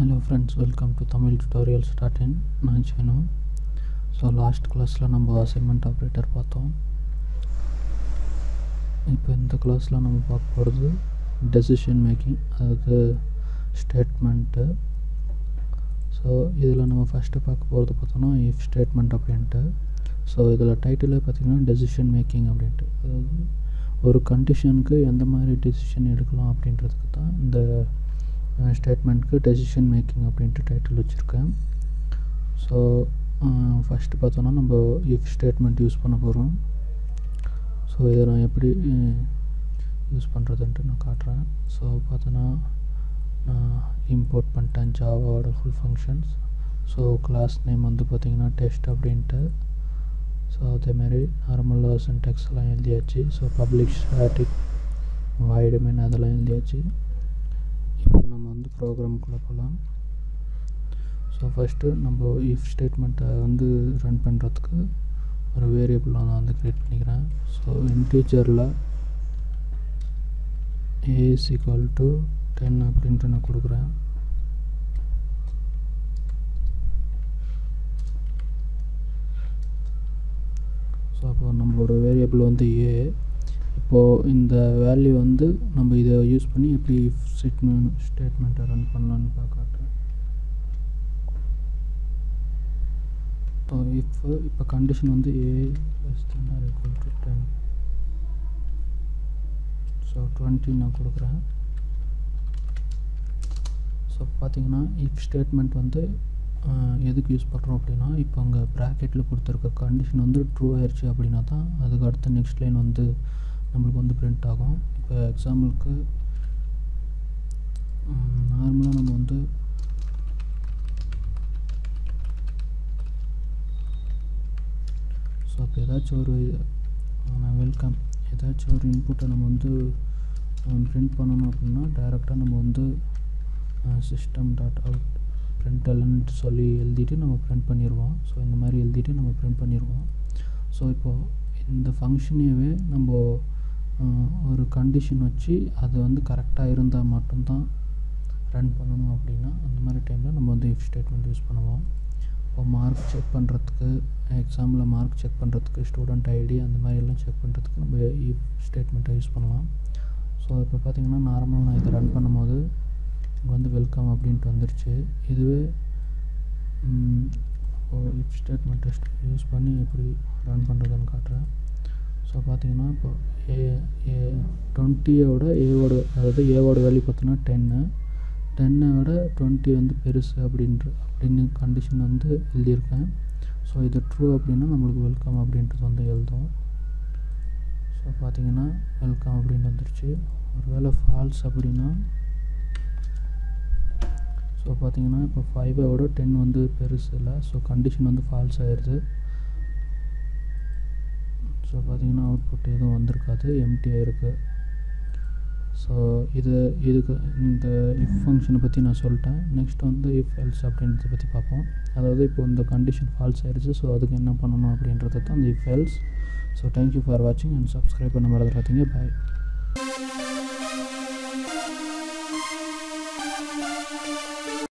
Hello friends, welcome to Tamil Tutorials.in. நான் Chenu. So last கிளாஸில் நம்ம அசைன்மெண்ட் ஆப்ரேட்டர் பார்த்தோம். இப்போ இந்த கிளாஸில் நம்ம பார்க்க போகிறது டெசிஷன் மேக்கிங், அதாவது ஸ்டேட்மெண்ட்டு. ஸோ இதில் நம்ம ஃபஸ்ட்டு பார்க்க போகிறது பார்த்தோன்னா இஃப் ஸ்டேட்மெண்ட் அப்படின்ட்டு. ஸோ இதில் டைட்டிலே பார்த்திங்கன்னா டெசிஷன் மேக்கிங் அப்படின்ட்டு, அதாவது ஒரு கண்டிஷனுக்கு எந்த மாதிரி டெசிஷன் எடுக்கலாம் அப்படின்றதுக்கு தான் இந்த ஸ்டேட்மெண்ட்க்கு டெசிஷன் மேக்கிங் அப்படின்ட்டு டைட்டில் வச்சுருக்கேன். ஸோ ஃபஸ்ட்டு பார்த்தோன்னா நம்ம இஃப் ஸ்டேட்மெண்ட் யூஸ் பண்ண போகிறோம். ஸோ இதை நான் எப்படி யூஸ் பண்ணுறதுன்ட்டு நான் காட்டுறேன். ஸோ பார்த்தோன்னா நான் இம்போர்ட் பண்ணிட்டேன் ஜாவாவோட full functions. So class name வந்து பார்த்திங்கன்னா டெஸ்ட் அப்படின்ட்டு. ஸோ அதேமாதிரி நார்மலாக சின்டெக்ஸ் எல்லாம் எழுதியாச்சு. So public static void main அதெல்லாம் எழுதியாச்சு. இப்போ நம்ம வந்து ப்ரோக்ராமுக்குள்ளே போகலாம். ஸோ ஃபஸ்ட்டு நம்ம இஃப் ஸ்டேட்மெண்ட்டை வந்து ரன் பண்ணுறதுக்கு ஒரு வேரியபிள் நான் வந்து க்ரியேட் பண்ணிக்கிறேன். ஸோ இன்டீஜரில் a is equal to 10 அப்படின்ட்டு நான் கொடுக்குறேன். ஸோ அப்போ நம்மளோட வேரியபிள் வந்து a. இப்போது இந்த வேல்யூ வந்து நம்ம இதை யூஸ் பண்ணி எப்படி இஃப் ஸ்டேட்மெண்ட்டை ரன் பண்ணலான்னு பார்க்குறேன். ஸோ இப்போ கண்டிஷன் வந்து a less than or equal to 10. So 20 நான் கொடுக்குறேன். ஸோ பார்த்தீங்கன்னா இஃப் ஸ்டேட்மெண்ட் வந்து எதுக்கு யூஸ் பண்ணுறோம் அப்படின்னா, இப்போ அங்கே ப்ராக்கெட்டில் கொடுத்துருக்க கண்டிஷன் வந்து ட்ரூ ஆயிடுச்சு அப்படின்னா தான் அதுக்கு அடுத்த நெக்ஸ்ட் லைன் வந்து நம்மளுக்கு வந்து பிரிண்ட் ஆகும். இப்போ எக்ஸாம்பிளுக்கு நார்மலாக நம்ம வந்து ஸோ இப்போ ஏதாச்சும் ஒரு வெல்கம் ஏதாச்சும் ஒரு இன்புட்டை நம்ம வந்து பிரிண்ட் பண்ணணும் அப்படின்னா டைரெக்டாக நம்ம வந்து சிஸ்டம் டாட் அவுட் பிரிண்டல்னு சொல்லி எழுதிட்டு நம்ம பிரிண்ட் பண்ணிடுவோம். ஸோ இந்த மாதிரி எழுதிட்டு நம்ம பிரிண்ட் பண்ணிடுவோம். ஸோ இப்போது இந்த ஃபங்க்ஷனையவே நம்ம ஒரு கண்டிஷன் வச்சு அது வந்து கரெக்டாக இருந்தால் மட்டும்தான் ரன் பண்ணணும் அப்படின்னா அந்த மாதிரி டைமில் நம்ம வந்து இஃப் ஸ்டேட்மெண்ட் யூஸ் பண்ணுவோம். இப்போ மார்க் செக் பண்ணுறதுக்கு, எக்ஸாமில் மார்க் செக் பண்ணுறதுக்கு, ஸ்டூடெண்ட் ஐடி அந்த மாதிரிலாம் செக் பண்ணுறதுக்கு நம்ம இஃப் ஸ்டேட்மெண்ட்டை யூஸ் பண்ணலாம். ஸோ இப்போ பார்த்திங்கன்னா நார்மலாக நான் இதை ரன் பண்ணும்போது இங்கே வந்து வெல்கம் அப்படின்ட்டு வந்துருச்சு. இதுவே இஃப் ஸ்டேட்மெண்ட்டை யூஸ் பண்ணி எப்படி ரன் பண்ணுறதுன்னு காட்டுறேன். ஸோ பார்த்தீங்கன்னா இப்போ 20யோட ஏவோட, அதாவது ஏவோட வேல்யூ பார்த்தோன்னா 10 விட 20 வந்து பெருசு அப்படின்னு கண்டிஷன் வந்து எழுதியிருக்கேன். ஸோ இது ட்ரூ அப்படின்னா நம்மளுக்கு வெல்கம் அப்படின்றது வந்து எழுதும். ஸோ பார்த்தீங்கன்னா வெல்கம் அப்படின்னு வந்துருச்சு. ஒரு வேளை ஃபால்ஸ் அப்படின்னா, ஸோ பார்த்தீங்கன்னா இப்போ 5 10 வந்து பெருசு இல்லை. ஸோ கண்டிஷன் வந்து ஃபால்ஸ் ஆயிடுது. ஸோ பார்த்தீங்கன்னா அவுட்புட் எதுவும் வந்திருக்காது, எம்டியாக இருக்குது. ஸோ இதுக்கு இந்த இஃப் ஃபங்க்ஷனை பற்றி நான் சொல்லிட்டேன். நெக்ஸ்ட் வந்து இஃப் எல்ஸ் அப்படின்றத பற்றி பார்ப்போம். அதாவது இப்போ இந்த கண்டிஷன் ஃபால்ஸ் ஆயிடுச்சு. ஸோ அதுக்கு என்ன பண்ணணும் அப்படின்றது தான் இந்த if else. So thank you for வாட்சிங் அண்ட் சப்ஸ்கிரைப் பண்ண மறந்துடாதீங்க. பாய்.